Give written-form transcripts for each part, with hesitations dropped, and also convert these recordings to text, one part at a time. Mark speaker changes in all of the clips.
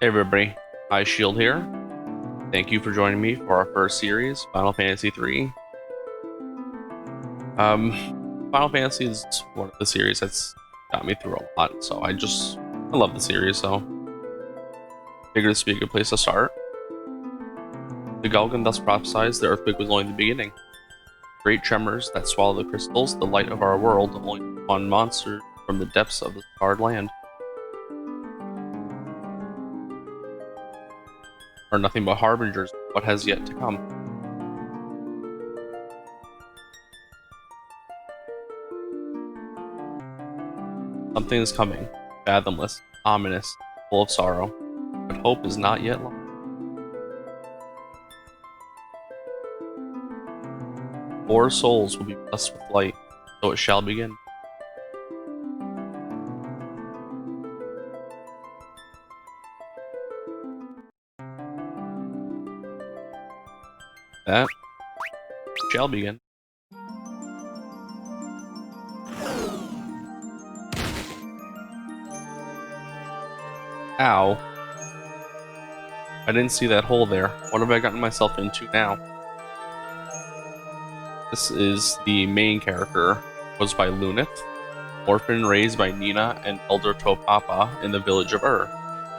Speaker 1: Hey everybody, Shield here. Thank you for joining me for our first series, Final Fantasy III. Final Fantasy is one of the series that's got me through a lot, so I love the series, so figured this would be a good place to start. The Galgan thus prophesies the earthquake was only the beginning. Great tremors that swallow the crystals, the light of our world, only spawn monsters from the depths of the scarred land. Are nothing but harbingers of what has yet to come. Something is coming, fathomless, ominous, full of sorrow, but hope is not yet lost. 4 souls will be blessed with light, so it shall begin. That shall begin. Ow. I didn't see that hole there. What have I gotten myself into now? This is the main character, was by Luneth, orphan raised by Nina and Elder Topapa in the village of Ur.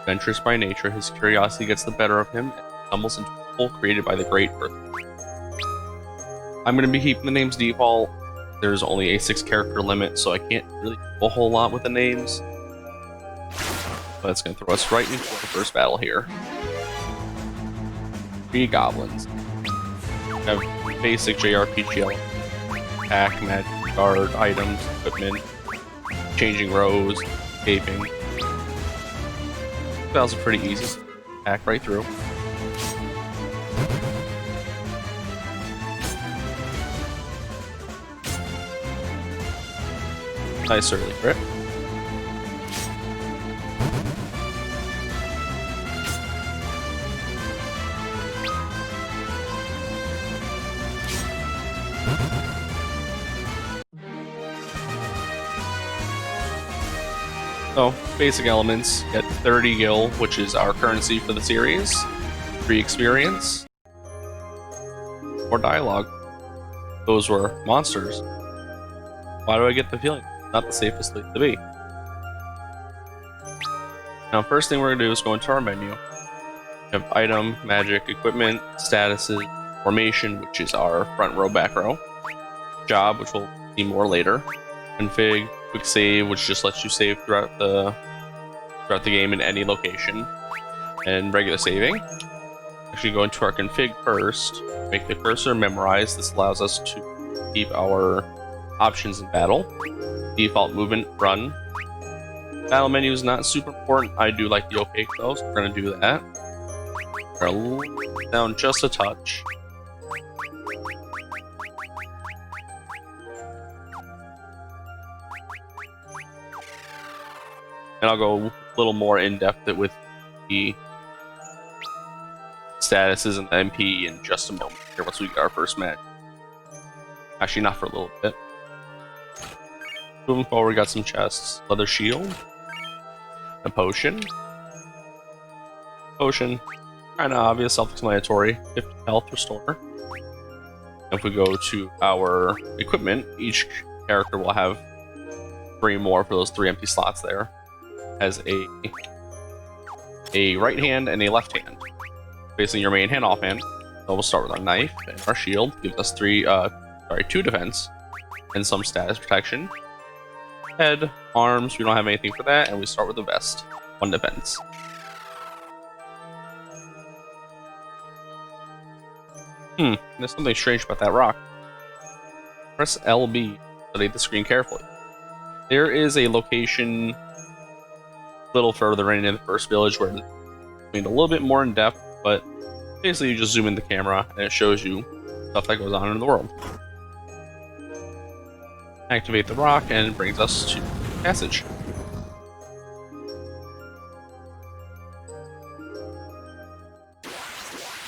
Speaker 1: Adventurous by nature, his curiosity gets the better of him and stumbles into a hole created by the Great Earthquake. I'm going to be keeping the names default. There's only a 6-character limit, so I can't really do a whole lot with the names. But it's going to throw us right into the first battle here. 3 goblins. We have basic JRPG elements. Attack, magic, guard, items, equipment, changing rows, escaping. Battles are pretty easy. Hack right through. Nice early crit. So, basic elements, get 30 gil, which is our currency for the series, 3 experience, or dialogue. Those were monsters. Why do I get the feeling it's not the safest place to be? Now, first thing we're going to do is go into our menu. We have item, magic, equipment, statuses, formation, which is our front row, back row, job, which we'll see more later, config, quick save, which just lets you save throughout the game in any location, and regular saving. Actually, go into our config first, make the cursor memorize. This allows us to keep our options in battle. Default movement, run. Battle menu is not super important. I do like the opaque though, so we're going to do that. We're going to lower it down just a touch. And I'll go a little more in-depth with the statuses and the MP in just a moment here once we get our first match. Actually, not for a little bit. Moving forward, we got some chests. Leather shield. A potion. Potion. Kinda obvious, self-explanatory. 50 health restore. If we go to our equipment, each character will have 3 more for those 3 empty slots there. Has a right hand and a left hand. Facing your main hand, offhand. So we'll start with our knife and our shield. Gives us 2 defense and some status protection. Head, arms, we don't have anything for that, and we start with the vest. 1 defense. There's something strange about that rock. Press LB. Study the screen carefully. There is a location a little further in the first village where it's a little bit more in depth, but basically you just zoom in the camera and it shows you stuff that goes on in the world. Activate the rock and it brings us to passage.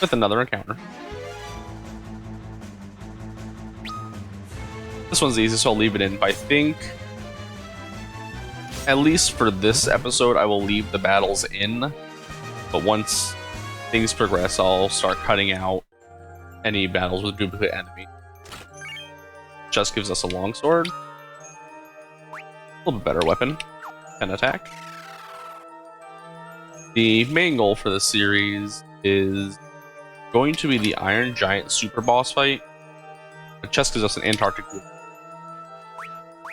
Speaker 1: With another encounter. This one's easy, so I'll leave it in. But I think, at least for this episode, I will leave the battles in But once things progress, I'll start cutting out any battles with duplicate enemies. Just gives us a longsword. A little bit better weapon. 10 attack. The main goal for this series is going to be the Iron Giant Super Boss fight. The chest gives us an Antarctic Wood.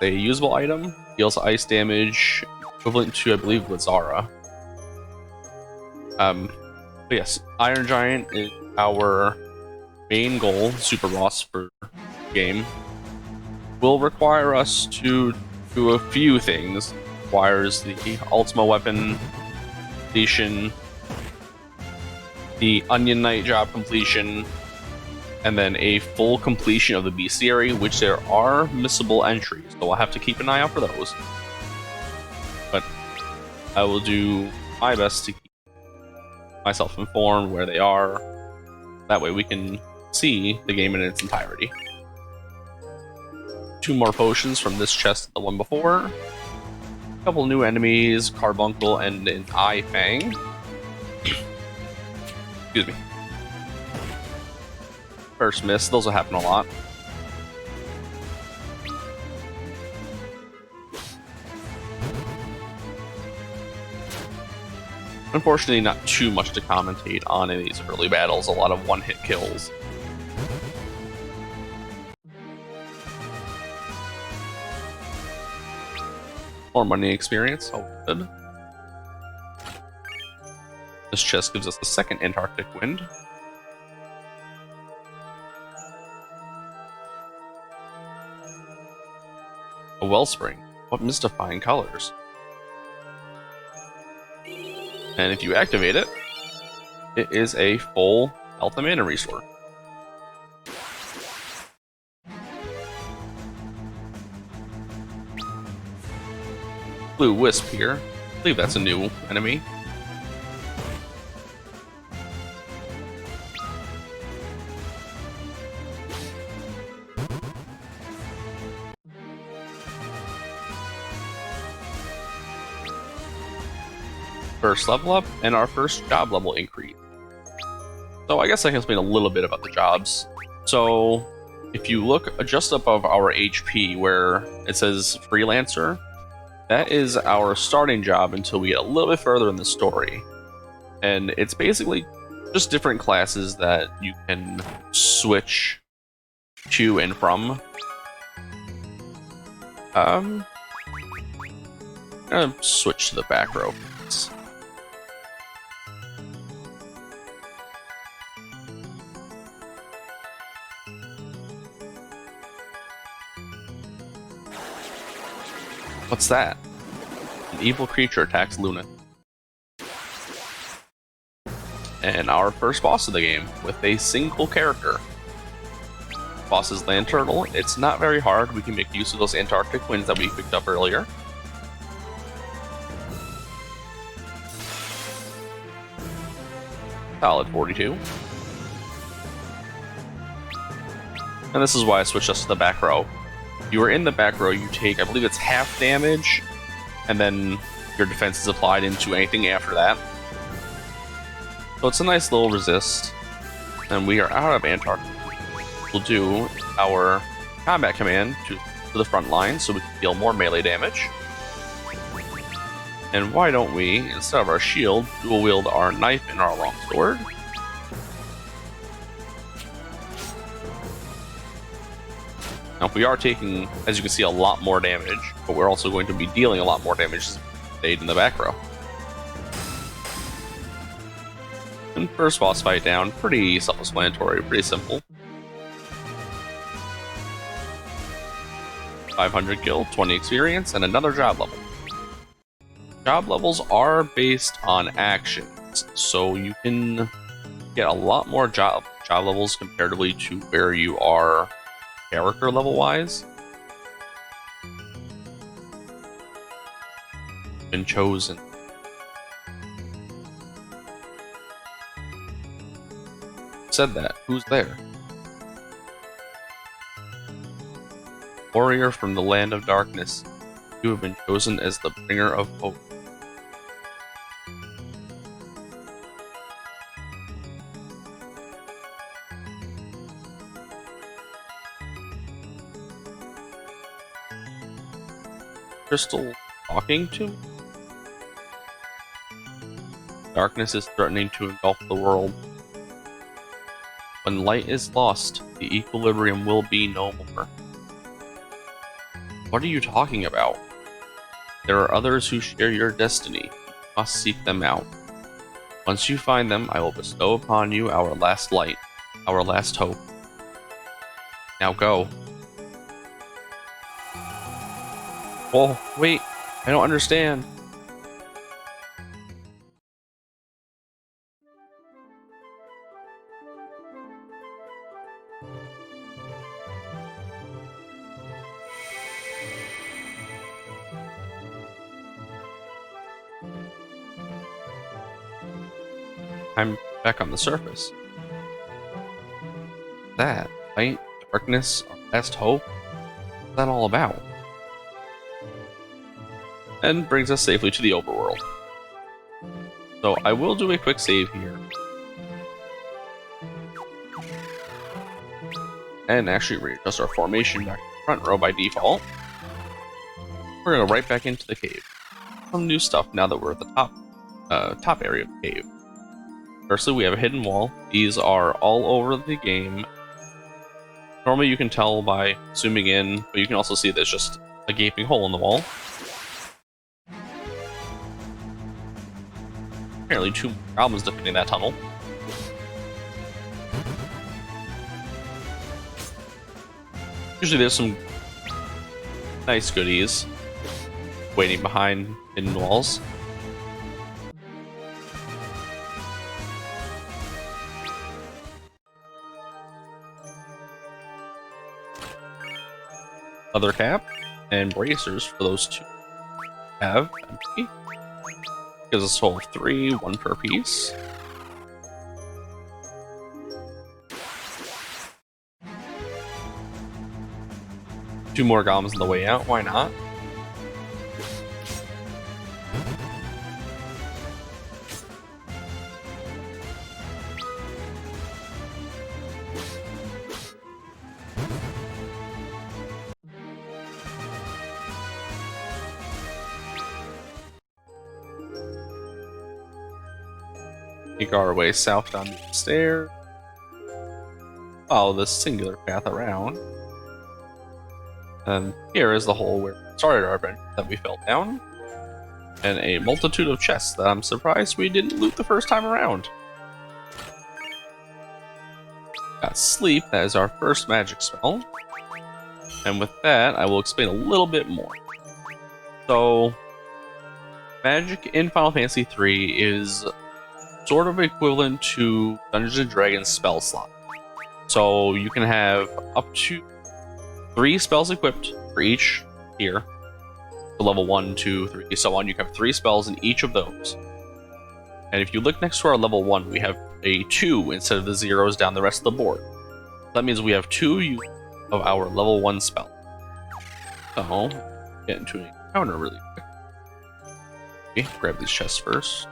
Speaker 1: A usable item, deals ice damage equivalent to, I believe, Lazara. But yes, Iron Giant is our main goal, Super Boss for the game. Will require us to do a few things. Requires the Ultima weapon completion, the Onion Knight job completion, and then a full completion of the bestiary, which there are missable entries, so we'll have to keep an eye out for those. But I will do my best to keep myself informed where they are. That way we can see the game in its entirety. 2 more potions from this chest than the one before. A couple new enemies, Carbuncle and an Eye Fang. Excuse me. First miss, those will happen a lot. Unfortunately, not too much to commentate on in these early battles, a lot of one-hit kills. More money experience, oh good. This chest gives us the second Antarctic Wind. A wellspring. What mystifying colors. And if you activate it, it is a full health and mana restore. Blue Wisp here. I believe that's a new enemy. First level up, and our first job level increase. So I guess I can explain a little bit about the jobs. So if you look just above our HP where it says Freelancer, that is our starting job until we get a little bit further in the story. And it's basically just different classes that you can switch to and from. I'm gonna switch to the back row. What's that? An evil creature attacks Luna. And our first boss of the game, with a single character. Boss is Land Turtle. It's not very hard. We can make use of those Antarctic Winds that we picked up earlier. Solid 42. And this is why I switched us to the back row. You are in the back row, you take, I believe it's half damage, and then your defense is applied into anything after that. So it's a nice little resist. And we are out of Antarctica. We'll do our combat command to the front line so we can deal more melee damage. And why don't we, instead of our shield, dual wield our knife and our longsword. Now, we are taking, as you can see, a lot more damage, but we're also going to be dealing a lot more damage as we stayed in the back row. And first boss fight down, pretty self-explanatory, pretty simple. 500 gil, 20 experience, and another job level. Job levels are based on actions, so you can get a lot more job levels comparatively to where you are character level wise. Been chosen. Said that. Who's there? Warrior from the land of darkness. You have been chosen as the bringer of hope. crystal talking to me? Darkness is threatening to engulf the world. When light is lost, the equilibrium will be no more. What are you talking about? There are others who share your destiny. You must seek them out. Once you find them, I will bestow upon you our last light, our last hope. Now go. Whoa, wait, I don't understand. I'm back on the surface. That, light, darkness, our last hope? What's that all about? And brings us safely to the overworld. So I will do a quick save here. And actually readjust our formation back to the front row by default. We're gonna go right back into the cave. Some new stuff now that we're at the top area of the cave. Firstly, we have a hidden wall. These are all over the game. Normally you can tell by zooming in, but you can also see there's just a gaping hole in the wall. Apparently 2 goblins defending that tunnel. Usually there's some nice goodies waiting behind hidden walls. Leather cap and bracers for those two. Have empty. Gives us a total of 3, 1 per piece. Two more goblins on the way out, why not? Make our way south down the stairs. Follow this singular path around. And here is the hole where we started our adventure that we fell down. And a multitude of chests that I'm surprised we didn't loot the first time around. Got sleep, that is our first magic spell. And with that, I will explain a little bit more. So, magic in Final Fantasy III is sort of equivalent to Dungeons & Dragons spell slot. So you can have up to 3 spells equipped for each tier. So level 1, 2, 3, so on. You can have 3 spells in each of those. And if you look next to our level 1, we have a 2 instead of the zeros down the rest of the board. That means we have 2 use of our level 1 spell. So, get into an encounter really quick. Okay, grab these chests first.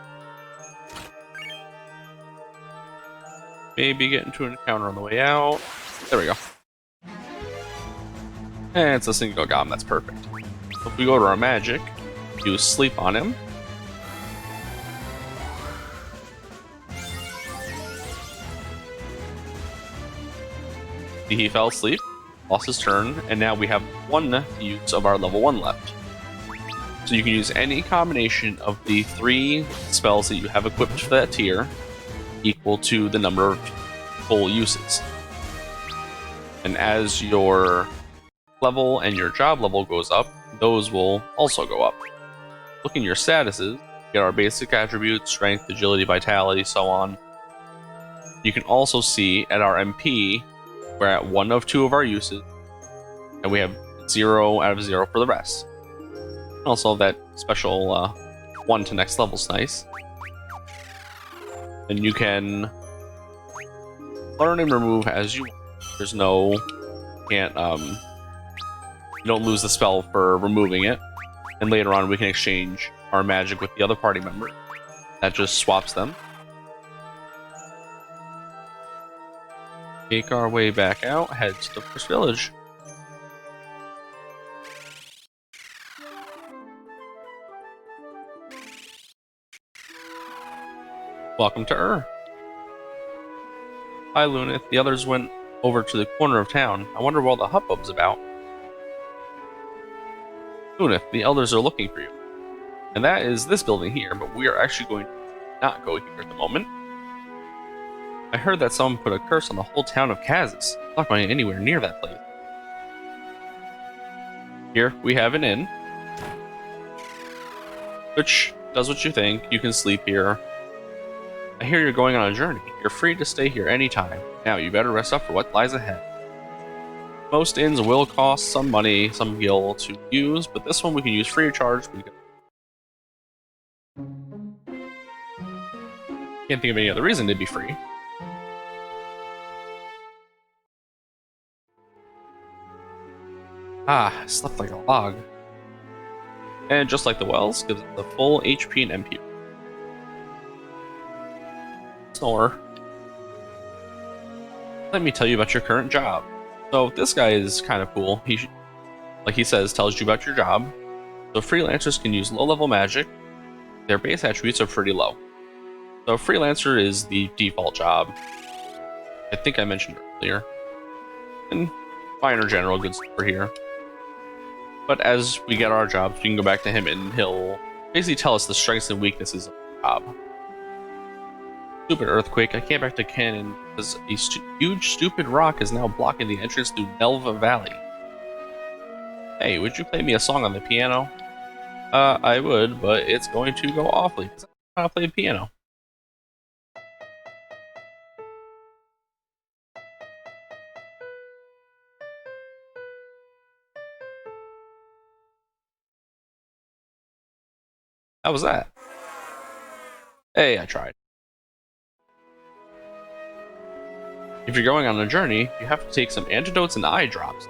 Speaker 1: Maybe get into an encounter on the way out. There we go. And it's a single goblin, that's perfect. So if we go to our magic, use sleep on him. He fell asleep, lost his turn, and now we have 1 use of our level 1 left. So you can use any combination of the 3 spells that you have equipped for that tier, equal to the number of full uses. And as your level and your job level goes up, those will also go up. Look in your statuses, get our basic attributes, strength, agility, vitality, so on. You can also see at our MP, we're at 1 of 2 of our uses, and we have 0 out of 0 for the rest. Also, that special 1 to next level is nice. And you can learn and remove as you want. There's no, you don't lose the spell for removing it. And later on we can exchange our magic with the other party member. That just swaps them. Make our way back out, head to the first village. Welcome to Ur. Hi, Lunith. The others went over to the corner of town. I wonder what all the hubbub's about. Lunith, the elders are looking for you. And that is this building here, but we are actually going to not go here at the moment. I heard that someone put a curse on the whole town of Kazis. I'm not going anywhere near that place. Here, we have an inn, which does what you think. You can sleep here. I hear you're going on a journey. You're free to stay here anytime. Now, you better rest up for what lies ahead. Most inns will cost some money, some gil to use, but this one we can use free of charge. Can't think of any other reason to be free. Ah, I slept like a log. And just like the wells, gives it the full HP and MP. Snore. Let me tell you about your current job. So this guy is kind of cool. Like he says, tells you about your job. So freelancers can use low-level magic. Their base attributes are pretty low. So freelancer is the default job. I think I mentioned earlier. And minor general goods for here. But as we get our jobs, we can go back to him and he'll basically tell us the strengths and weaknesses of the job. Stupid earthquake. I came back to Cannon because a huge stupid rock is now blocking the entrance through Nelva Valley. Hey, would you play me a song on the piano? I would, but it's going to go awfully because I don't know how to play the piano. How was that? Hey, I tried. If you're going on a journey, you have to take some antidotes and eye drops.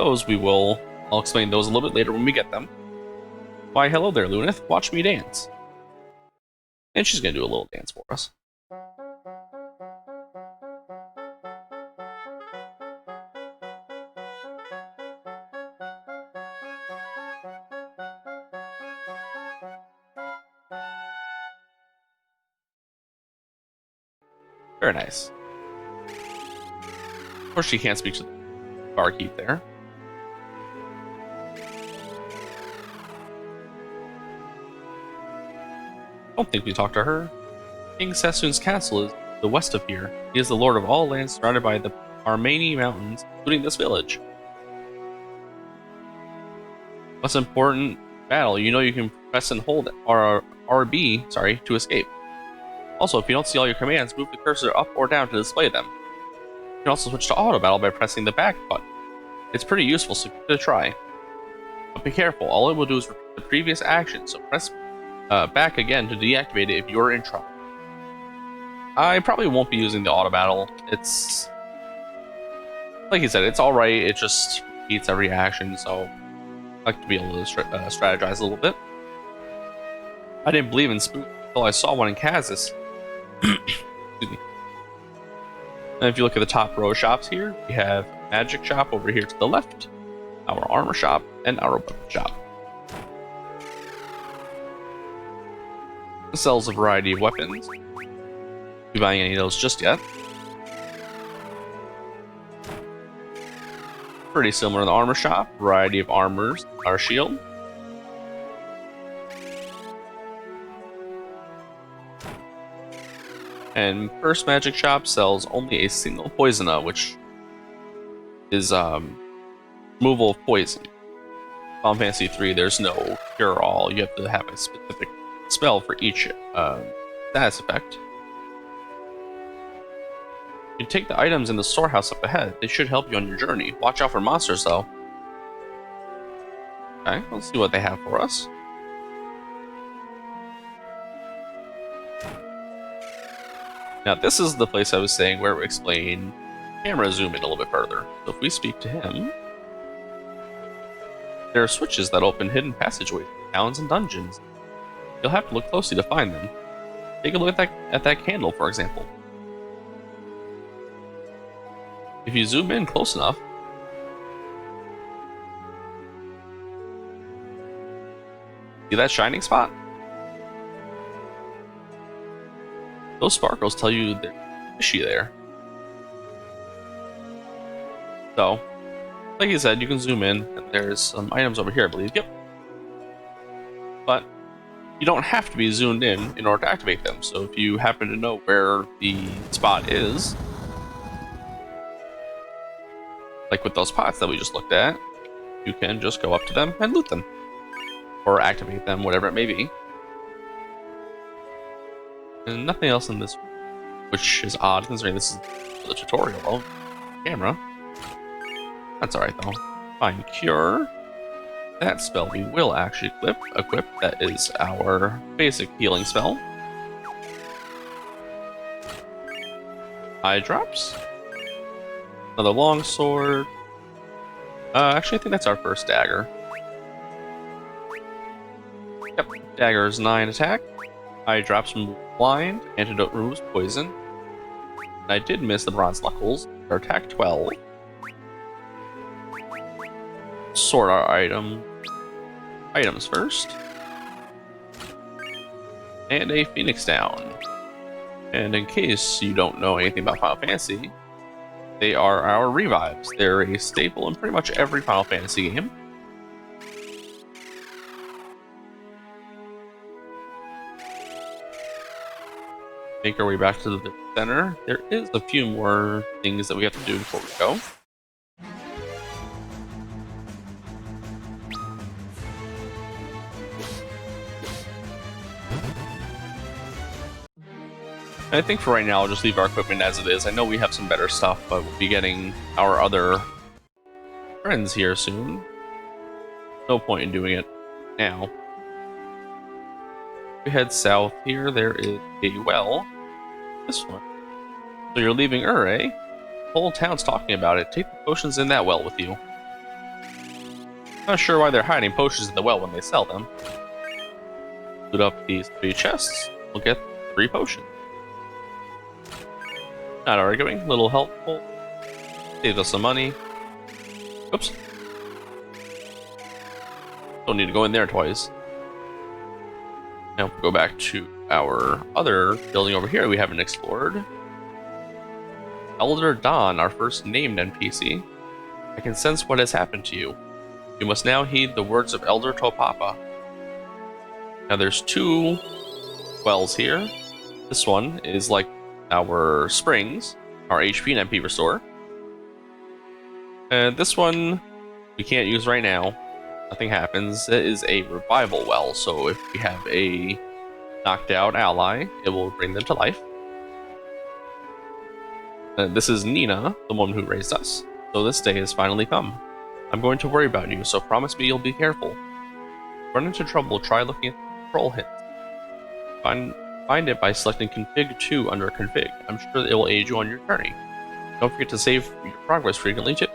Speaker 1: I'll explain those a little bit later when we get them. Why, hello there, Lunith. Watch me dance. And she's gonna do a little dance for us. Very nice. Of course, she can't speak to the barkeep there. I don't think we talked to her. King Sassoon's castle is the west of here. He is the lord of all lands surrounded by the Armani Mountains, including this village. What's important? Battle. You know you can press and hold RB to escape. Also, if you don't see all your commands, move the cursor up or down to display them. You can also switch to auto battle by pressing the back button. It's pretty useful, so give it a try. But be careful, all it will do is repeat the previous action, so press back again to deactivate it if you're in trouble. I probably won't be using the auto battle. It's... like you said, it's alright, it just repeats every action, so I like to be able to strategize a little bit. I didn't believe in spook until I saw one in Kazis. Excuse me. And if you look at the top row of shops here, we have a magic shop over here to the left, our armor shop, and our weapon shop. It sells a variety of weapons. Be buying any of those just yet. Pretty similar to the armor shop, variety of armors, our shield. And First Magic Shop sells only a single Poisona, which is removal of poison. Final Fantasy 3, there's no cure-all. You have to have a specific spell for each status effect. You can take the items in the storehouse up ahead. They should help you on your journey. Watch out for monsters, though. Okay, let's see what they have for us. Now, this is the place I was saying where we explain camera zoom in a little bit further. So if we speak to him, there are switches that open hidden passageways, towns, and dungeons. You'll have to look closely to find them. Take a look at that candle, for example. If you zoom in close enough, see that shining spot? those sparkles tell you there's fishy there. So, like you said, you can zoom in, and there's some items over here, I believe. Yep. But you don't have to be zoomed in order to activate them. So if you happen to know where the spot is, like with those pots that we just looked at, you can just go up to them and loot them. Or activate them, whatever it may be. And nothing else in this, which is odd considering this is the tutorial of camera. That's alright though. Find Cure. That spell we will actually equip. That is our basic healing spell. Eye drops. Another longsword. Actually, I think that's our first dagger. Yep, dagger is 9 attack. Eye drops remove blind. Antidote removes poison. And I did miss the bronze knuckles. They're attack 12. Sort our items first. And a Phoenix Down. And in case you don't know anything about Final Fantasy, they are our revives. They're a staple in pretty much every Final Fantasy game. Make our way back to the center. There is a few more things that we have to do before we go. I think for right now, I'll just leave our equipment as it is. I know we have some better stuff, but we'll be getting our other friends here soon. No point in doing it now. We head south here. There is a well. This one. So you're leaving Ur, eh? The whole town's talking about it. Take the potions in that well with you. Not sure why they're hiding potions in the well when they sell them. Loot up these 3 chests. We'll get 3 potions. Not arguing, a little helpful. Saves us some money. Oops. Don't need to go in there twice. Now we'll go back to our other building over here we haven't explored. Elder Dawn, our first named NPC. I can sense what has happened to you. You must now heed the words of Elder Topapa. Now there's 2 wells here. This one is like our springs, our HP and MP restore. And this one we can't use right now. Nothing happens. It is a revival well, so if we have a knocked out ally, it will bring them to life. And this is Nina, the woman who raised us. So this day has finally come. I'm going to worry about you, so promise me you'll be careful. Run into trouble, try looking at the control hints. Find it by selecting Config 2 under Config. I'm sure it will aid you on your journey. Don't forget to save your progress frequently too.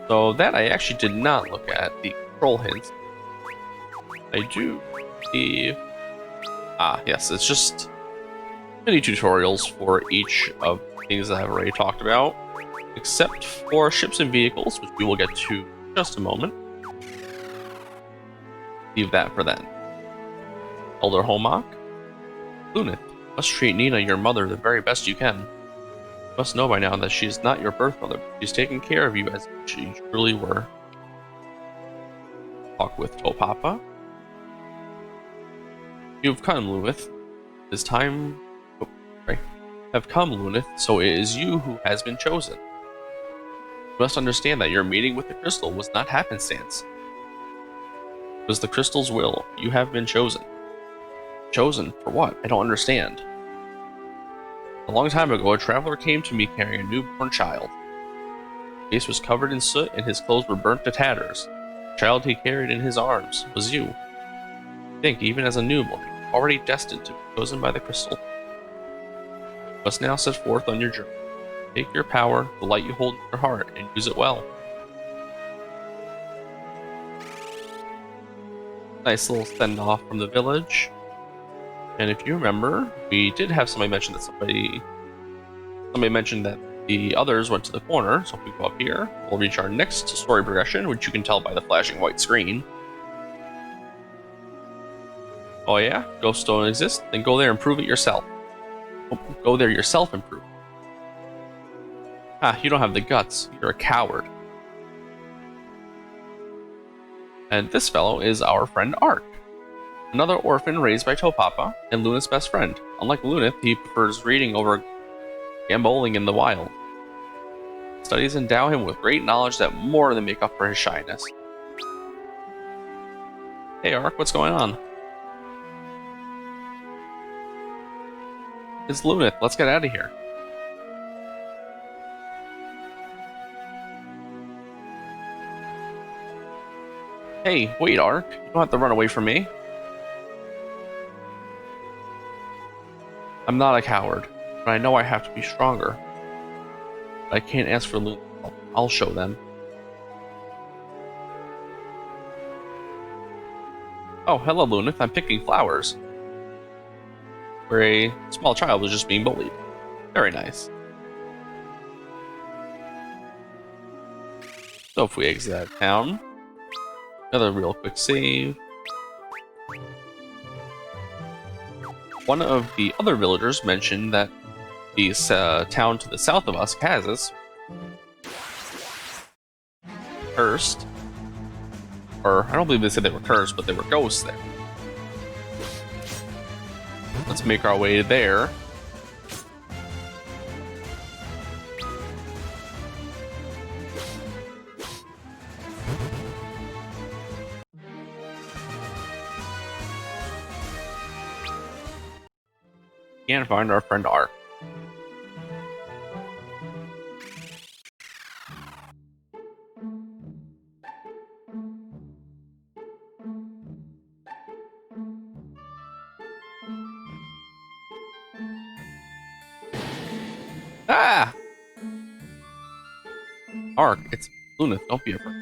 Speaker 1: So that I actually did not look at the control hints. I do believe... yes, it's just mini tutorials for each of the things that I've already talked about. Except for ships and vehicles, which we will get to in just a moment. Leave that for then. Elder Holmach. Luneth, must treat Nina, your mother, the very best you can. You must know by now that she is not your birth mother, but she's taken care of you as she truly were. Talk with Topapa. You've come, Luneth. It is time... Oh, sorry. Have come, Luneth, so it is you who has been chosen. You must understand that your meeting with the crystal was not happenstance. It was the crystal's will. You have been chosen. Chosen for what? I don't understand. A long time ago, a traveler came to me carrying a newborn child. His face was covered in soot and his clothes were burnt to tatters. The child he carried in his arms was you. Think, even as a newborn, already destined to be chosen by the crystal. You must now set forth on your journey. Take your power, the light you hold in your heart, and use it well. Nice little send-off from the village. And if you remember, we did have somebody mention that somebody mentioned that the others went to the corner. So if we go up here, we'll reach our next story progression, which you can tell by the flashing white screen. Oh yeah? Ghosts don't exist? Then go there and prove it yourself. Go there yourself and prove. Ah, you don't have the guts. You're a coward. And this fellow is our friend Ark, another orphan raised by Topapa and Lunith's best friend. Unlike Lunith, he prefers reading over gamboling in the wild. Studies endow him with great knowledge that more than make up for his shyness. Hey Ark, what's going on? It's Lunith, let's get out of here. Hey, wait Ark, you don't have to run away from me. I'm not a coward, but I know I have to be stronger. But I can't ask for Lunith. I'll show them. Oh, hello Lunith, I'm picking flowers. Where a small child was just being bullied. Very nice. So if we exit that town, another real quick save. One of the other villagers mentioned that the town to the south of us, Kazus, cursed. Or, I don't believe they said they were cursed, but they were ghosts there. Let's make our way there. And find our friend Ark. Ah! Ark, it's Lunith, don't be afraid.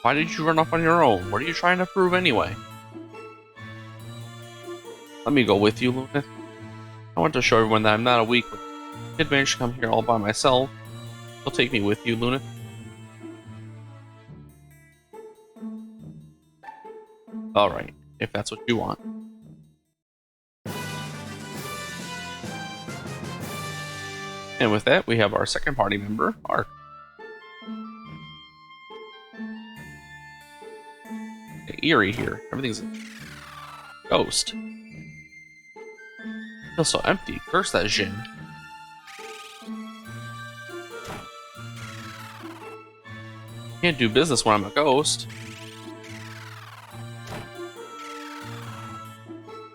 Speaker 1: Why did you run off on your own? What are you trying to prove anyway? Let me go with you, Lunith. I want to show everyone that I'm not a weak one. I did manage to come here all by myself. So take me with you, Lunith. Alright, if that's what you want. And with that, we have our second party member, Ark. Eerie here. Everything's a ghost. Feels so empty. Curse that Jin. Can't do business when I'm a ghost.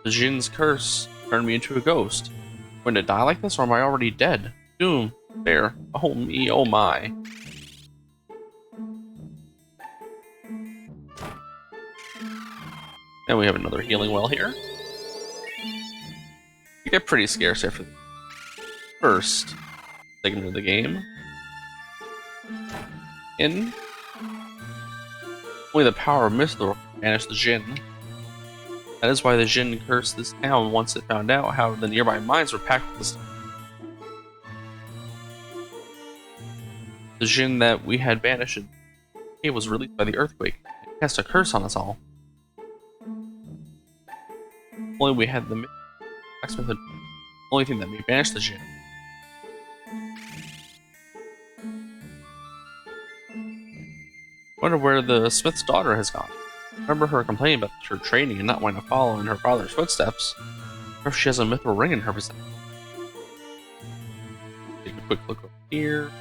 Speaker 1: The Jin's curse turned me into a ghost. Going to die like this, or am I already dead? Doom. There. Oh me, oh my. And we have another healing well here. You get pretty scarce after the first segment of the game. In only the power of Mithril can banish the Jin. That is why the Jin cursed this town once it found out how the nearby mines were packed with this. The Jin that we had banished was released by the earthquake. It cast a curse on us all. Only we had the blacksmith, the only thing that may banish the Jin. Wonder where the smith's daughter has gone. I remember her complaining about her training and not wanting to follow in her father's footsteps. Or if she has a mithril ring in her possession. Take a quick look over here.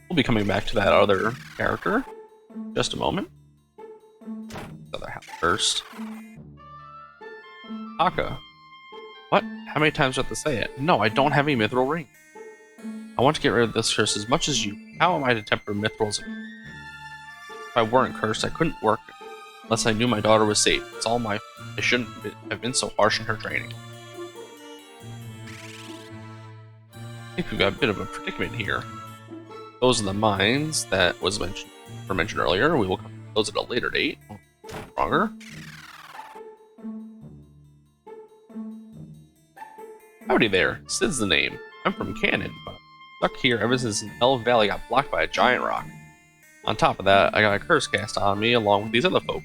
Speaker 1: We'll be coming back to that other character in just a moment. Other half first. Akka. What? How many times do I have to say it? No, I don't have a mithril ring. I want to get rid of this curse as much as you. How am I to temper mithrils? If I weren't cursed, I couldn't work unless I knew my daughter was safe. It's all my fault. I shouldn't have been so harsh in her training. I think we've got a bit of a predicament here. Those are the mines that were mentioned earlier. We will come to those at a later date. Stronger. Howdy there. Sid's the name. I'm from Cannon, but I'm stuck here ever since Elf Valley got blocked by a giant rock. On top of that, I got a curse cast on me along with these other folk.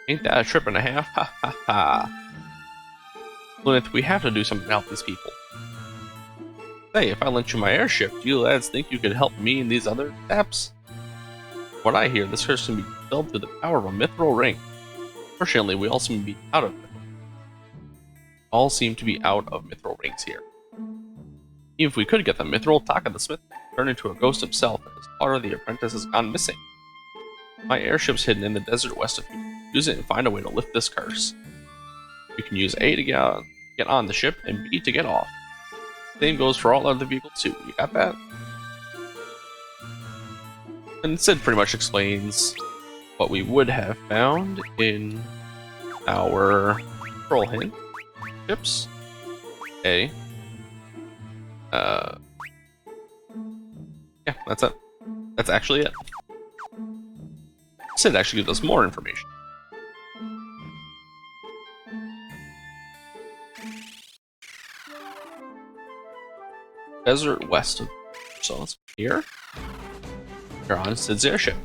Speaker 1: Ain't that a trip and a half? Ha ha ha. Lunith, we have to do something to help these people. Say, if I lent you my airship, do you lads think you could help me and these other saps? What I hear, this curse can be dispelled through the power of a mithril ring. Fortunately, we all seem to be out of mithril rings here. Even if we could get the mithril, Taka the smith turned into a ghost himself, and his part of the apprentice has gone missing. My airship's hidden in the desert west of here. Use it and find a way to lift this curse. You can use A to get on the ship, and B to get off. Same goes for all other vehicles too. You got that? And Sid pretty much explains what we would have found in our troll hint ships. A. Yeah, that's it. That's actually it. Sid actually gives us more information. Desert west of, so let's here. You're on Sid's airship.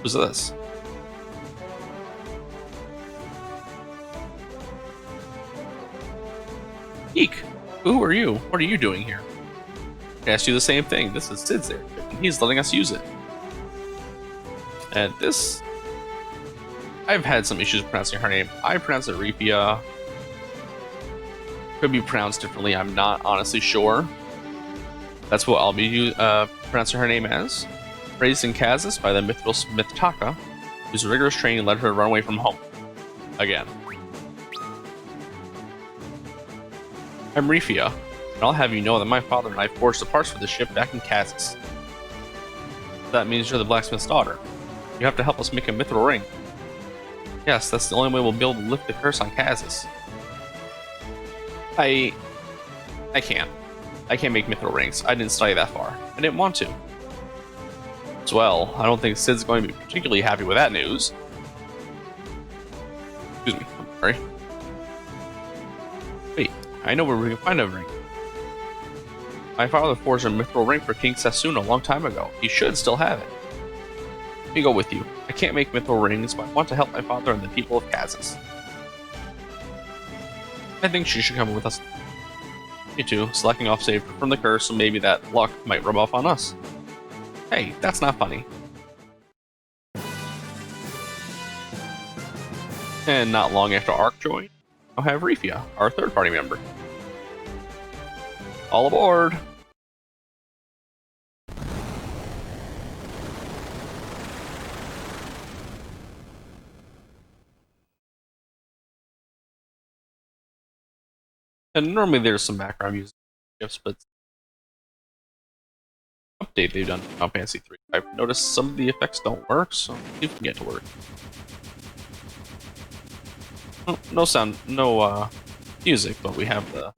Speaker 1: Who's this? Eek! Who are you? What are you doing here? I asked you the same thing. This is Sid's airship, and he's letting us use it. And this... I've had some issues pronouncing her name. I pronounce it Ripia. Could be pronounced differently, I'm not honestly sure. That's what I'll be pronouncing her name as. Raised in Kazus by the mythical smith Taka, whose rigorous training led her to run away from home. Again. I'm Rifia, and I'll have you know that my father and I forged the parts for the ship back in Kazus. That means you're the blacksmith's daughter. You have to help us make a mithril ring. Yes, that's the only way we'll be able to lift the curse on Kazus. I can't. I can't make mithril rings. I didn't study that far. I didn't want to. As well, I don't think Sid's going to be particularly happy with that news. Excuse me, I'm sorry. Wait, I know where we can find a ring. My father forged a mithril ring for King Sassoon a long time ago. He should still have it. Let me go with you. I can't make mithril rings, but I want to help my father and the people of Kazus. I think she should come with us. Me too, slacking off saved from the curse, so maybe that luck might rub off on us. Hey, that's not funny. And not long after Ark joined, I'll have Rifia, our third party member. All aboard! And normally there's some background music, but update they've done to Final Fantasy 3. I've noticed some of the effects don't work, so see if we can get to work. Oh, no sound, no music, but we have the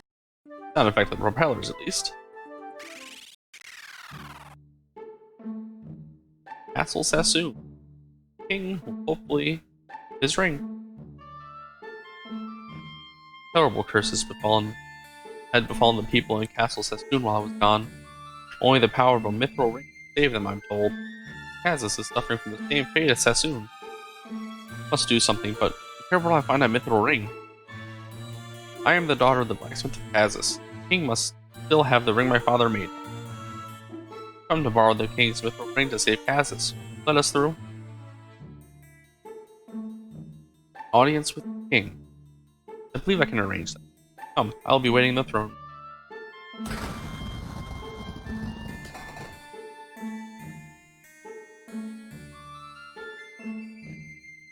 Speaker 1: sound effect of the propellers at least. Castle Sassoon. King will hopefully his ring. Terrible curses had befallen the people in Castle Sassoon while I was gone. Only the power of a mithril ring saved them, I'm told. Kazus is suffering from the same fate as Sassoon. Must do something, but where will I find a mithril ring? I am the daughter of the blacksmith of Kazus. The king must still have the ring my father made. Come to borrow the king's mithril ring to save Kazus. Let us through. Audience with the king. I believe I can arrange that. Come, I'll be waiting in the throne.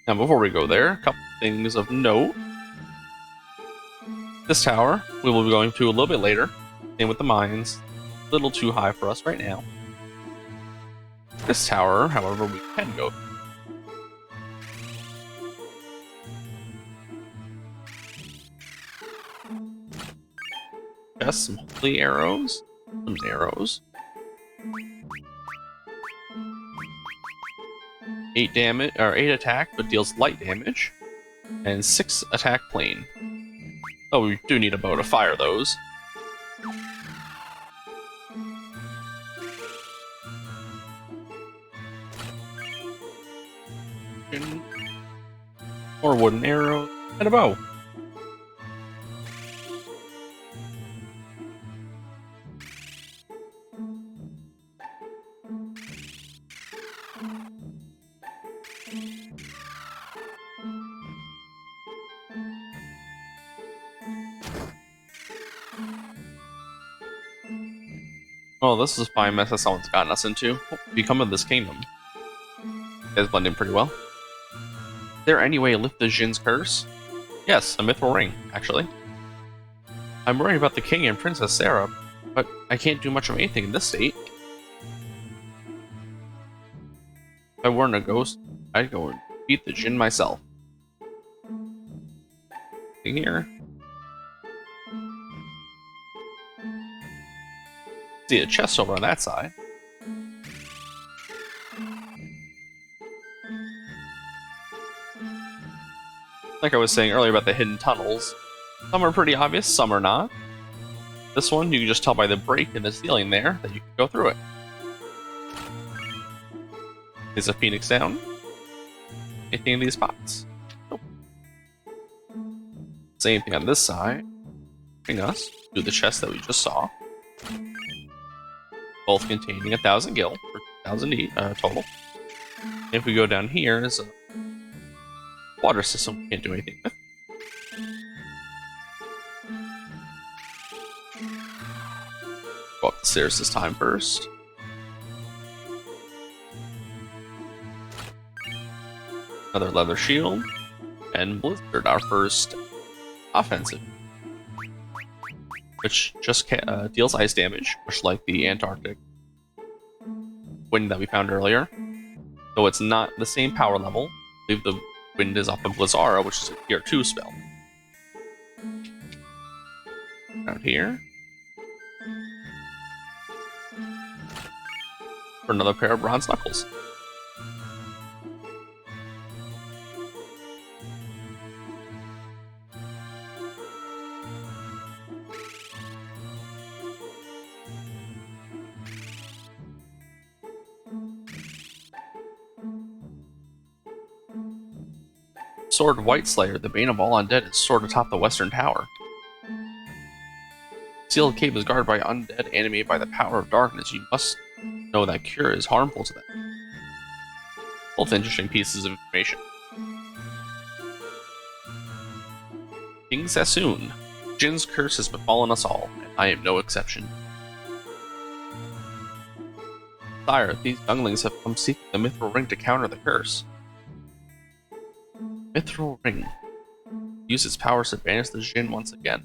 Speaker 1: Now before we go there, a couple things of note. This tower, we will be going to a little bit later. Same with the mines. A little too high for us right now. This tower, however, we can go. Just some holy arrows. Some arrows. 8 damage, or 8 attack, but deals light damage. And 6 attack plane. Oh, we do need a bow to fire those. More wooden arrows, and a bow. Well, this is a fine mess that someone's gotten us into. Become of this kingdom. You guys blend in pretty well. Is there any way to lift the Jin's curse? Yes, a mithril ring, actually. I'm worried about the king and Princess Sarah, but I can't do much of anything in this state. If I weren't a ghost, I'd go and beat the Jin myself. In here. See a chest over on that side. Like I was saying earlier about the hidden tunnels, some are pretty obvious, some are not. This one, you can just tell by the break in the ceiling there that you can go through it. Is a phoenix down? Anything in these spots? Nope. Same thing on this side. Bring us to the chest that we just saw. Both containing 1,000 gil, or 1,000 total. If we go down here, is a water system we can't do anything with. Go up the stairs this time first. Another leather shield. And Blizzard, our first offensive. Which just deals ice damage, much like the Antarctic wind that we found earlier. Though it's not the same power level. I believe the wind is off of Blizzara, which is a tier 2 spell. Down here. For another pair of bronze knuckles. Sword White Slayer, the bane of all undead, is stored atop the western tower. Sealed cave is guarded by undead animated by the power of darkness. You must know that cure is harmful to them. Both interesting pieces of information. King Sassoon. Jin's curse has befallen us all, and I am no exception. Sire, these younglings have come seeking the mithril ring to counter the curse. Mithril ring. Use its powers to banish the Jin once again.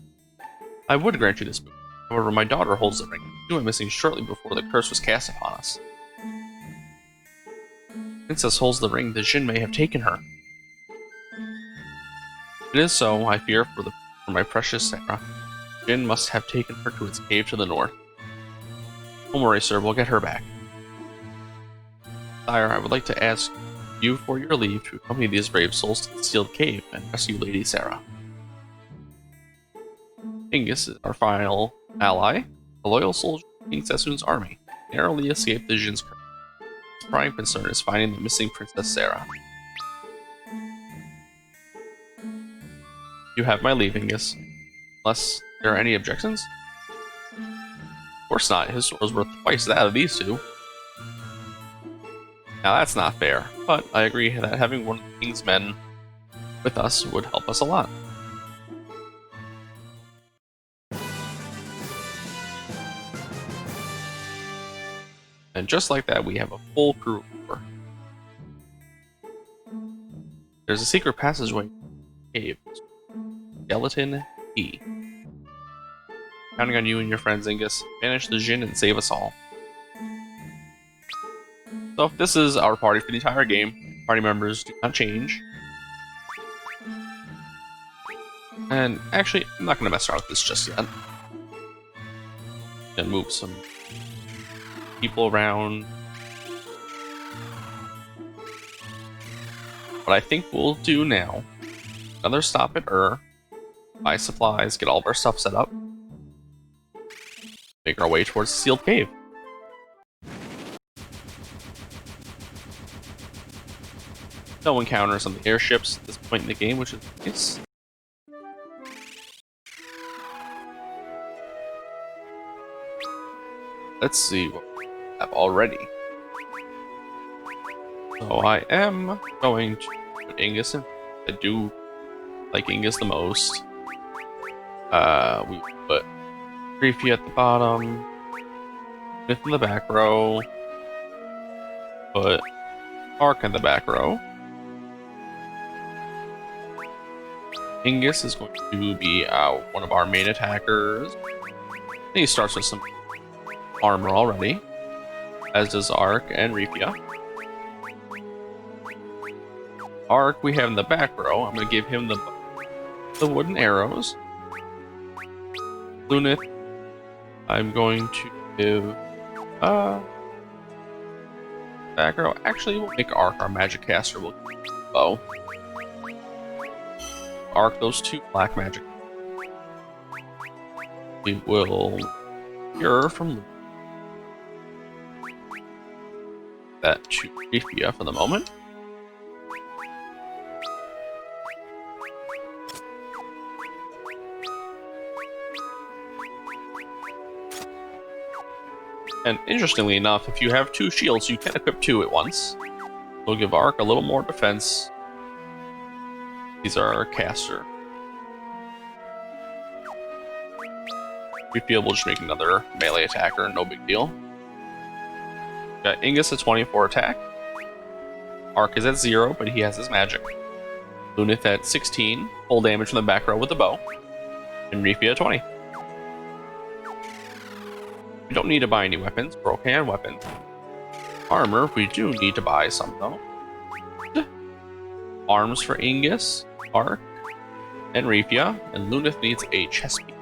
Speaker 1: I would grant you this boon. However, my daughter holds the ring. She went missing shortly before the curse was cast upon us. Princess holds the ring. The Jin may have taken her. If it is so, I fear for my precious Sarah. Jin must have taken her to its cave to the north. Don't worry, sir. We'll get her back. Sire, I would like to ask you for your leave to accompany these brave souls to the sealed cave and rescue Lady Sarah. Angus is our final ally, a loyal soldier of King Sassoon's army, narrowly escaped the Jin's curse. His prime concern is finding the missing Princess Sarah. You have my leave, Angus. Unless there are any objections? Of course not. His sword is worth twice that of these two. Now that's not fair, but I agree that having one of the king's men with us would help us a lot. And just like that, we have a full crew over. There's a secret passageway cave. Skeleton Key. Counting on you and your friends, Angus. Banish the Jin and save us all. So this is our party for the entire game. Party members do not change. And actually, I'm not going to mess around with this just yet. Gonna move some people around. What I think we'll do now, another stop at buy supplies, get all of our stuff set up, make our way towards the sealed cave. No encounters on the airships at this point in the game, which is nice. Let's see what we have already. So I am going to put Ingus in. I do like Ingus the most. We put Creepy at the bottom, Smith in the back row, put Ark in the back row. Ingus is going to be one of our main attackers. And he starts with some armor already, as does Ark and Repia. Ark we have in the back row. I'm going to give him the wooden arrows. Lunith, I'm going to give back row. Actually, we'll make Ark our magic caster. We'll give him the bow. Arc those 2 black magic. We will cure from that to Repia for the moment. And interestingly enough, if you have 2 shields, you can equip 2 at once. We'll give Ark a little more defense. These are our caster. Repia will just make another melee attacker, no big deal. Got Ingus at 24 attack. Ark is at 0, but he has his magic. Lunith at 16, full damage from the back row with the bow. And Repia at 20. We don't need to buy any weapons, we're okay on weapons. Armor, we do need to buy some though. Arms for Ingus, Ark, and Repia, and Lunith needs a chest piece.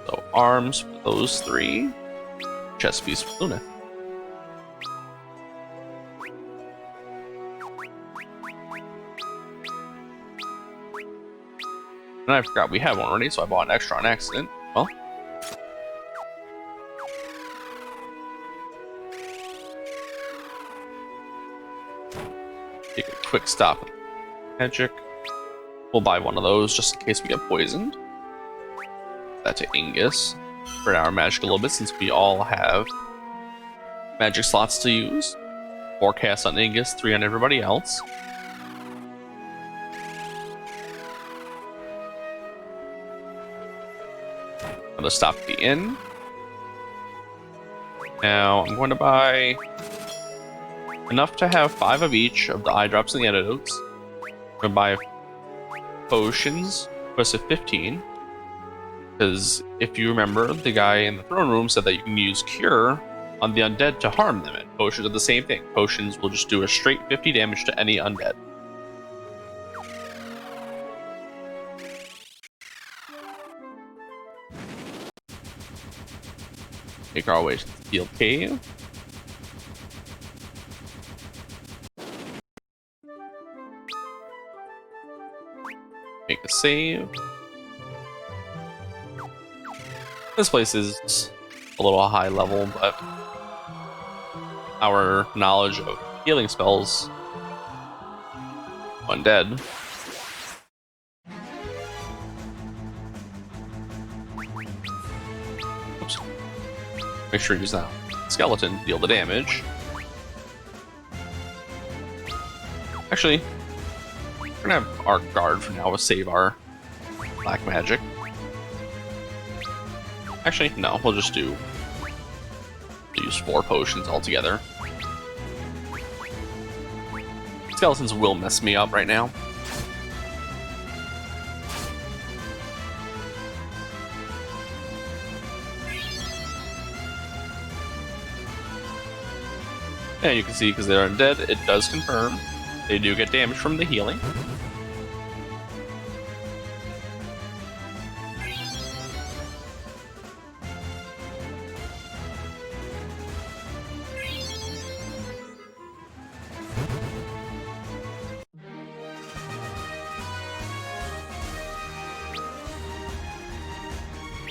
Speaker 1: So arms for those 3, chest piece for Lunith. And I forgot we have one already, so I bought an extra on accident. Well, take a quick stop with magic. We'll buy one of those just in case we get poisoned. That to Ingus. Spread our magic a little bit since we all have magic slots to use. 4 casts on Ingus, 3 on everybody else. Another stop at the inn. Now I'm going to buy enough to have 5 of each of the eye drops and the antidotes. I'm going to buy potions, plus a 15. Because if you remember, the guy in the throne room said that you can use cure on the undead to harm them, and potions are the same thing. Potions will just do a straight 50 damage to any undead. Make our way to the Steel Cave. Make a save. This place is a little high level, but our knowledge of healing spells undead. Oops. Make sure you use that skeleton to deal the damage. Actually, we're gonna have our guard for now to save our black magic. Actually, no, we'll just use 4 potions altogether. Skeletons will mess me up right now. And you can see, because they're undead, it does confirm. They do get damage from the healing.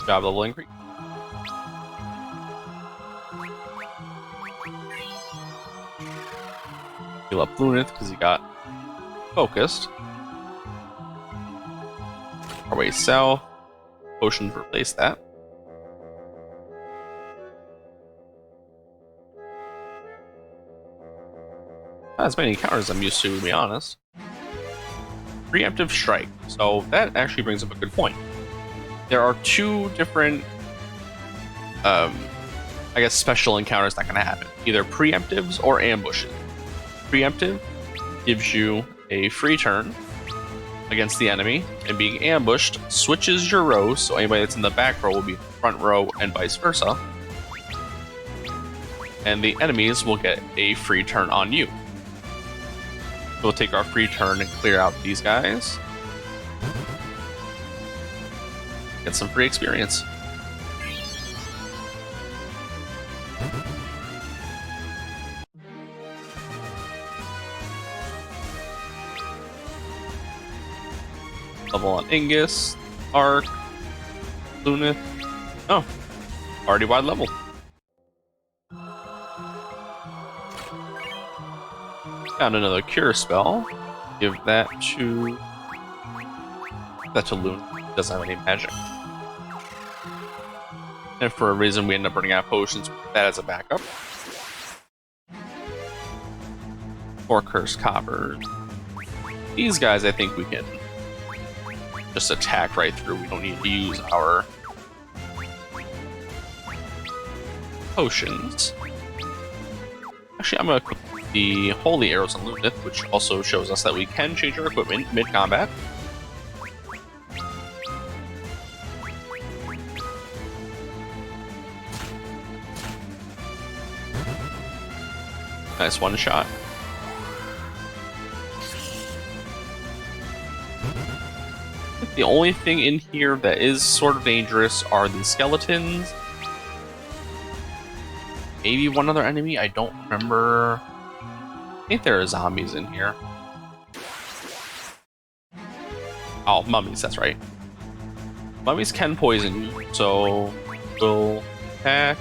Speaker 1: Job level increase. Heal up Lunith because he got focused. Our way south. Potions replace that. Not as many encounters I'm used to be honest. Preemptive strike. So that actually brings up a good point. There are two different, I guess, special encounters that can happen. Either preemptives or ambushes. Preemptive gives you a free turn against the enemy, and being ambushed switches your rows, so anybody that's in the back row will be in the front row and vice versa. And the enemies will get a free turn on you. We'll take our free turn and clear out these guys. Get some free experience. Level on Ingus, Arc, Lunith. Oh, already wide level. Found another cure spell. Give that to Lunith. Doesn't have any magic. And for a reason we end up running out of potions with that as a backup. 4 cursed coppers. These guys I think we can just attack right through. We don't need to use our potions. Actually, I'm going to equip the Holy Arrows on Lunith, which also shows us that we can change our equipment mid-combat. Nice one shot. The only thing in here that is sort of dangerous are the skeletons. Maybe one other enemy, I don't remember. I think there are zombies in here. Oh, mummies, that's right. Mummies can poison you, so we'll attack,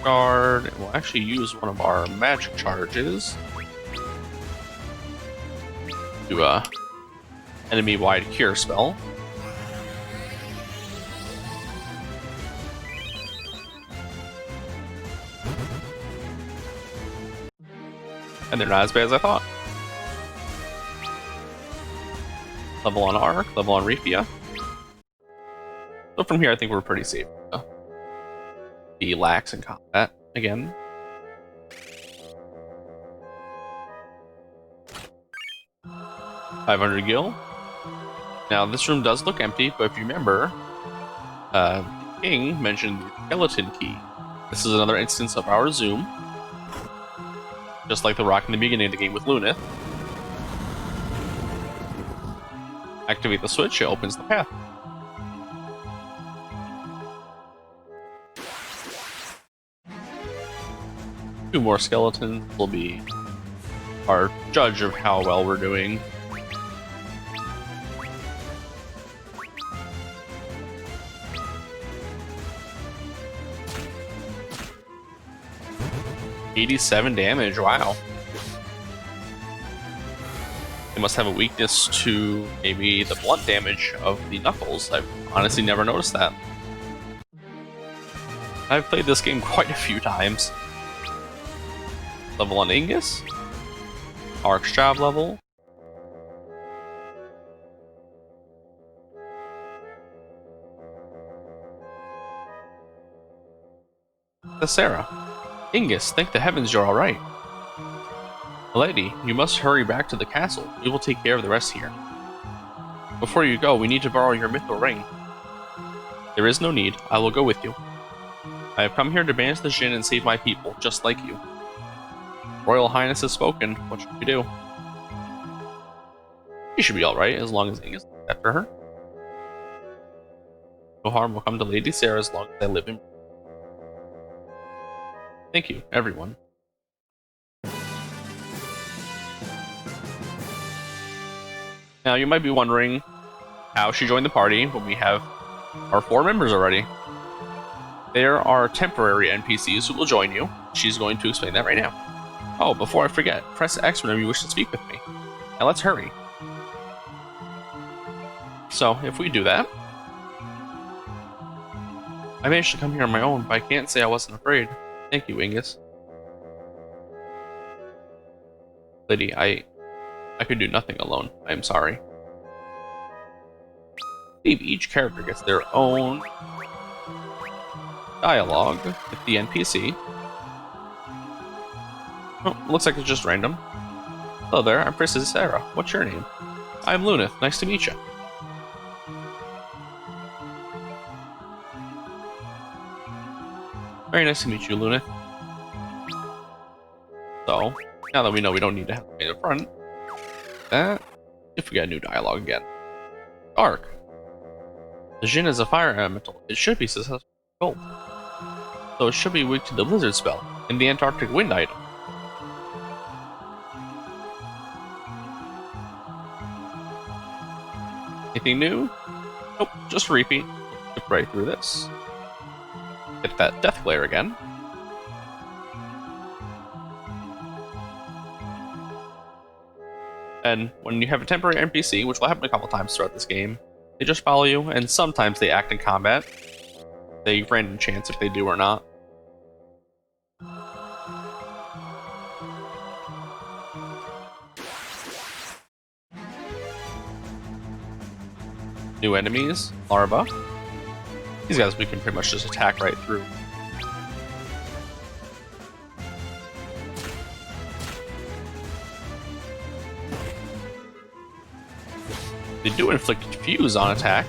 Speaker 1: guard, and we'll actually use one of our magic charges to enemy-wide cure spell. And they're not as bad as I thought. Level on Arc, level on Refia. So from here I think we're pretty safe. Be lax in combat again. $500 gil. Now this room does look empty, but if you remember, King mentioned the skeleton key. This is another instance of our zoom. Just like the rock in the beginning of the game with Lunith. Activate the switch, it opens the path. Two more skeletons will be our judge of how well we're doing. $87 damage, wow. They must have a weakness to maybe the blunt damage of the knuckles. I've honestly never noticed that. I've played this game quite a few times. Level on Ingus. Arc's job level. Sarah. Ingus, thank the heavens you're alright. Lady, you must hurry back to the castle. We will take care of the rest here. Before you go, we need to borrow your mythril ring. There is no need. I will go with you. I have come here to banish the Jinn and save my people, just like you. Royal Highness has spoken. What should we do? She should be alright, as long as Ingus looks after her. No harm will come to Lady Sarah as long as I live in... Thank you, everyone. Now, you might be wondering how she joined the party when we have our 4 members already. There are temporary NPCs who will join you. She's going to explain that right now. Oh, before I forget, press X whenever you wish to speak with me. Now let's hurry. So, if we do that... I managed to come here on my own, but I can't say I wasn't afraid. Thank you, Ingus. Lady, I could do nothing alone. I am sorry. I believe each character gets their own dialogue with the NPC. Oh, looks like it's just random. Hello there, I'm Princess Sarah. What's your name? I'm Luneth. Nice to meet you. Very nice to meet you, Luneth. So, now that we know we don't need to have to in front, that if we get a new dialogue again. Arc. The Jinn is a fire elemental. It should be successful. So it should be weak to the blizzard spell and the Antarctic wind item. Anything new? Nope, just a repeat. Skip right through this. Hit that death glare again. And when you have a temporary NPC, which will happen a couple times throughout this game, they just follow you, and sometimes they act in combat. They random chance if they do or not. New enemies, Larva. These guys we can pretty much just attack right through. They do inflict fuse on attack.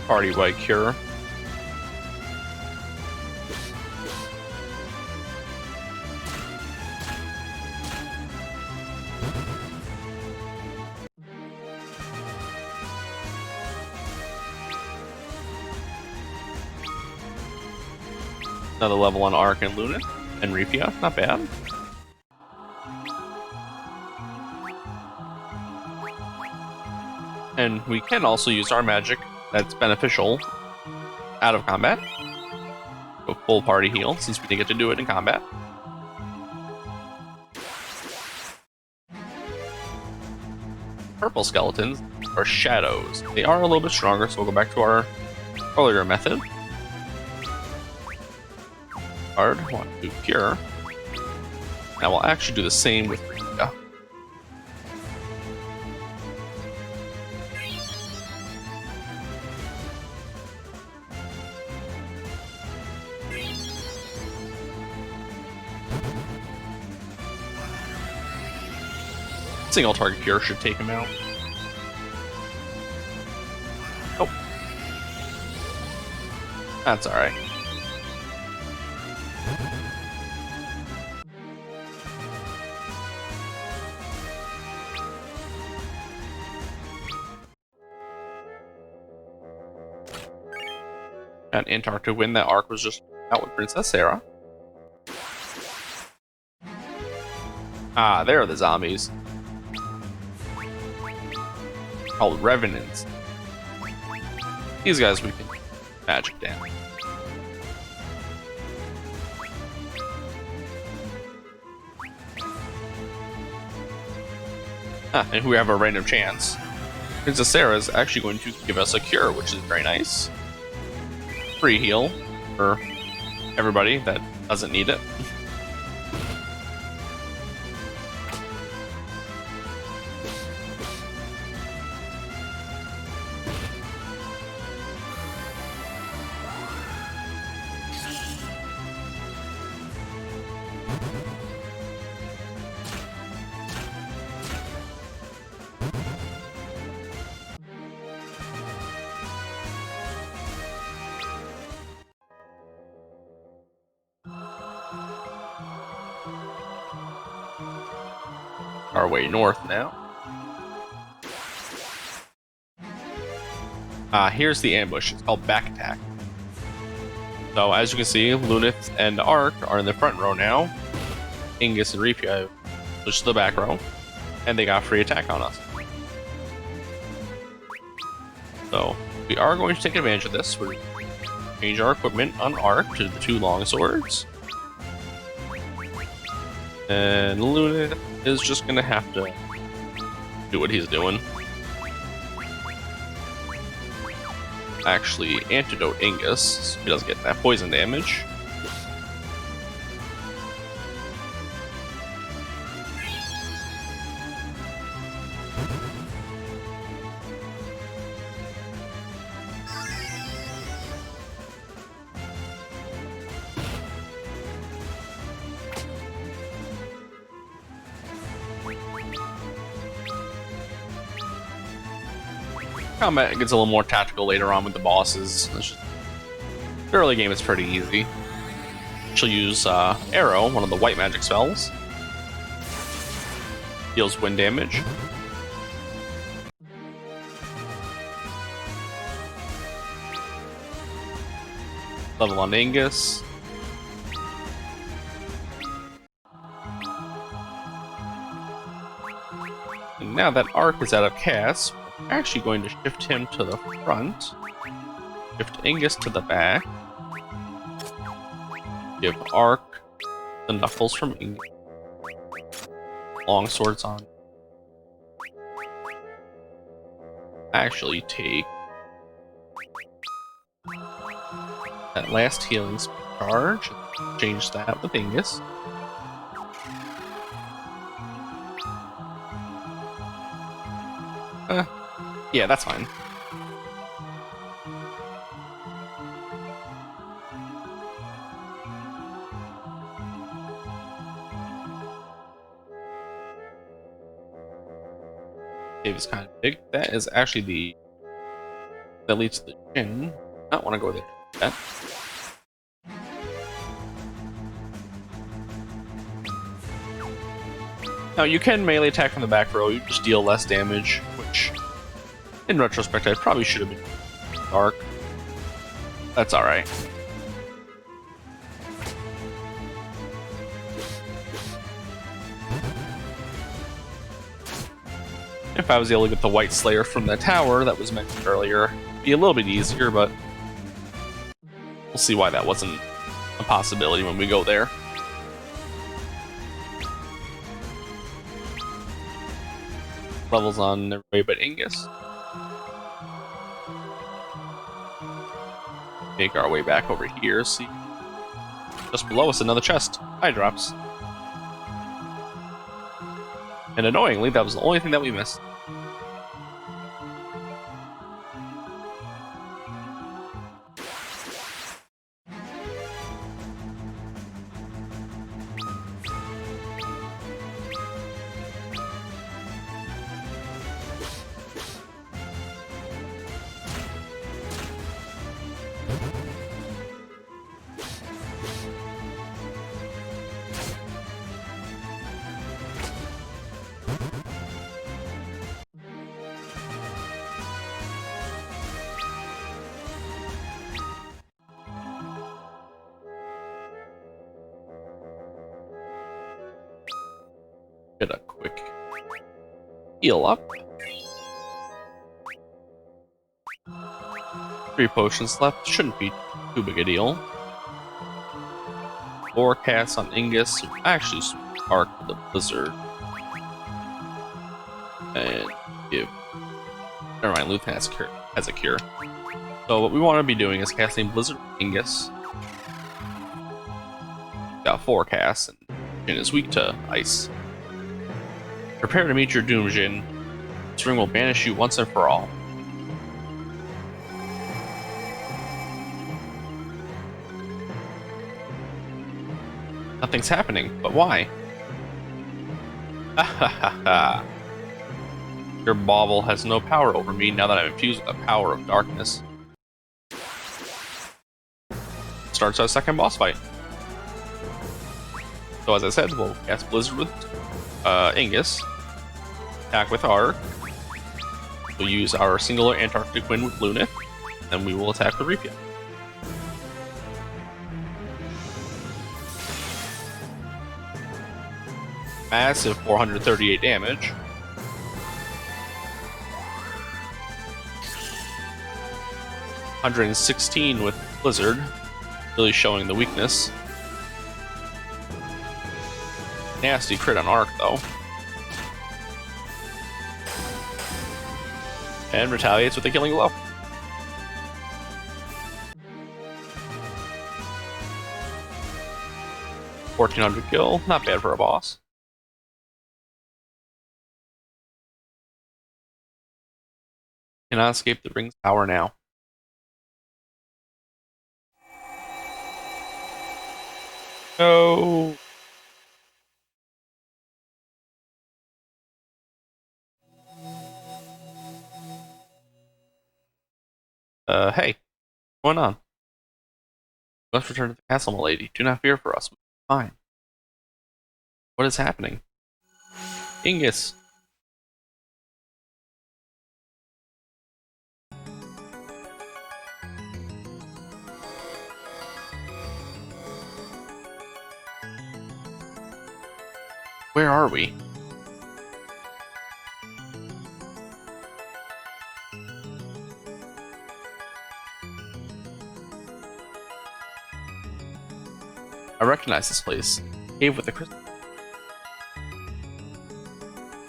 Speaker 1: Party-wide cure. Another level on Arc and Luneth and Repia, not bad. And we can also use our magic that's beneficial out of combat. Go full party heal, since we didn't get to do it in combat. Purple skeletons are shadows. They are a little bit stronger, so we'll go back to our earlier method. Hard, want to cure. Now we'll actually do the same with Rika. Single target cure should take him out. Oh. That's alright. An Antarctic wind, that Arc was just out with Princess Sarah. Ah, there are the zombies. Called Revenants. These guys we can magic damage. Ah, and we have a random chance. Princess Sarah is actually going to give us a cure, which is very nice. Free heal for everybody that doesn't need it. Our way north now. Here's the ambush. It's called Back Attack. So as you can see, Luneth and Arc are in the front row now. Ingus and Repia switch to the back row, and they got free attack on us. So we are going to take advantage of this. We're going to change our equipment on Arc to the 2 long swords. And Luna is just going to have to do what he's doing. Actually, antidote Ingus, so he doesn't get that poison damage. Combat gets a little more tactical later on with the bosses. The early game is pretty easy. She'll use Arrow, one of the white magic spells. Deals wind damage. Level on Ingus. And now that Arc is out of cast, we're actually going to shift him to the front. Shift Ingus to the back. Give Arc the knuckles from Ingus. Long swords on. Actually take that last healing charge. Change that with Ingus. Yeah, that's fine. Cave is kind of big. That is actually that leads to the gym. Not want to go there. That. Now you can melee attack from the back row. You just deal less damage, which, in retrospect, I probably should have been Dark. That's all right. If I was able to get the White Slayer from the tower that was mentioned earlier, it'd be a little bit easier, but we'll see why that wasn't a possibility when we go there. Levels on everybody but Ingus. Make our way back over here. See, just below us another chest. Eye drops. And annoyingly, that was the only thing that we missed. Get a quick heal up. 3 potions left. Shouldn't be too big a deal. 4 casts on Ingus. Actually, Arc the Blizzard. And give. Never mind, Luthen has a cure. So what we want to be doing is casting Blizzard Ingus. Got 4 casts, and Jin is weak to ice. Prepare to meet your doom, Jin. This ring will banish you once and for all. Nothing's happening, but why? Ha. Your bauble has no power over me now that I'm infused with the power of darkness. Starts our second boss fight. So as I said, we'll cast Blizzard with Ingus. Attack with Arc. We'll use our singular Antarctic Wind with Lunith, and we will attack with Repia. massive 438 damage. $116 with Blizzard, really showing the weakness. Nasty crit on Arc, though. And retaliates with a killing blow. $1,400 kill, not bad for a boss. Cannot escape the ring's power now. No. Hey, what's going on? Let's return to the castle, milady. Do not fear for us. Fine. What is happening? Ingus. Where are we? I recognize this place. Cave with the crystal.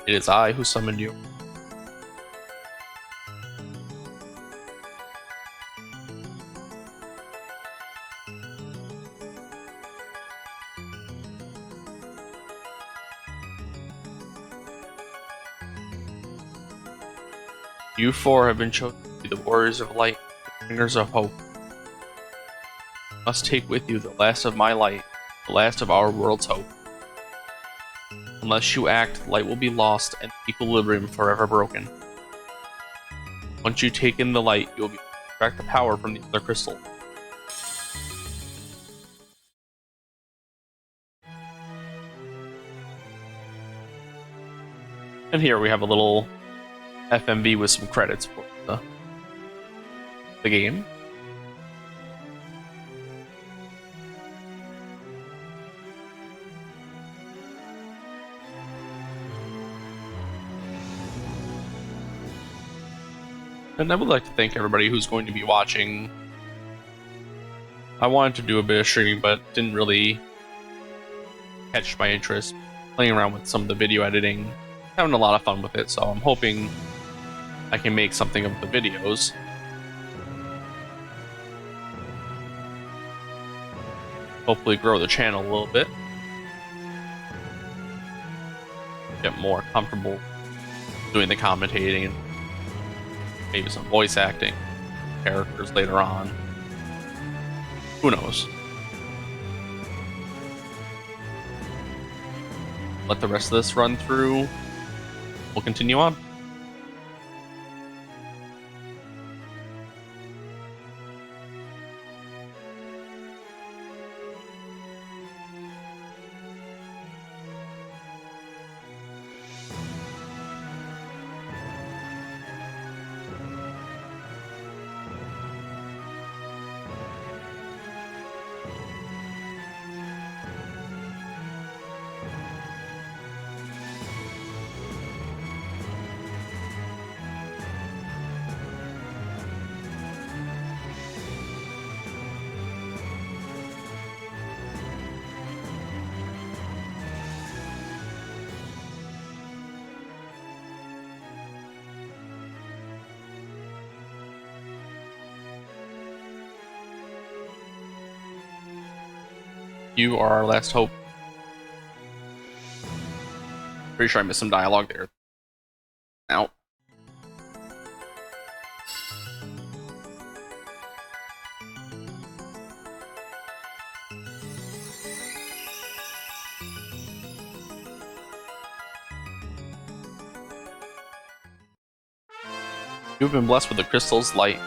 Speaker 1: It is I who summoned you. You four have been chosen to be the warriors of light, the bringers of hope. You must take with you the last of my light, the last of our world's hope. Unless you act, light will be lost and equilibrium forever broken. Once you take in the light, you will be able to extract the power from the other crystal. And here we have a little FMV with some credits for the game. And I would like to thank everybody who's going to be watching. I wanted to do a bit of streaming, but didn't really catch my interest. Playing around with some of the video editing, having a lot of fun with it, so I'm hoping I can make something of the videos. Hopefully grow the channel a little bit. Get more comfortable doing the commentating and maybe some voice acting characters later on. Who knows? Let the rest of this run through. We'll continue on. You are our last hope. Pretty sure I missed some dialogue there. Now. You've been blessed with the crystal's light.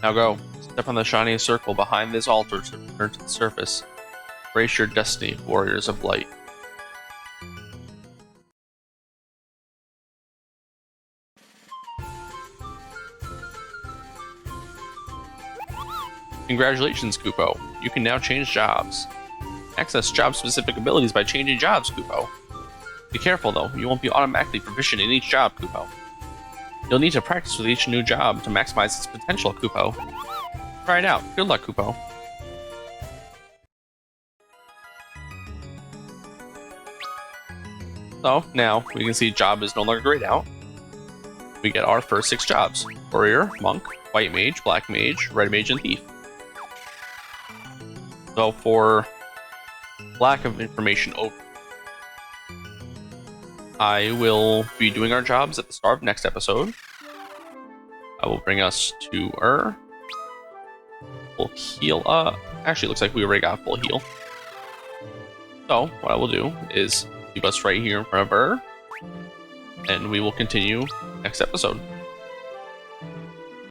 Speaker 1: Now go. Step on the shiny circle behind this altar to return to the surface. Embrace your destiny, warriors of light. Congratulations, Kupo. You can now change jobs. Access job-specific abilities by changing jobs, Kupo. Be careful, though. You won't be automatically proficient in each job, Kupo. You'll need to practice with each new job to maximize its potential, Kupo. Try it out. Good luck, Kupo. So, now, we can see job is no longer grayed out. We get our first 6 jobs. Warrior, Monk, White Mage, Black Mage, Red Mage, and Thief. So, for lack of information over, I will be doing our jobs at the start of next episode. I will bring us to We'll heal up. Actually, it looks like we already got full heal. So, what I will do is leave us right here in front of and we will continue next episode.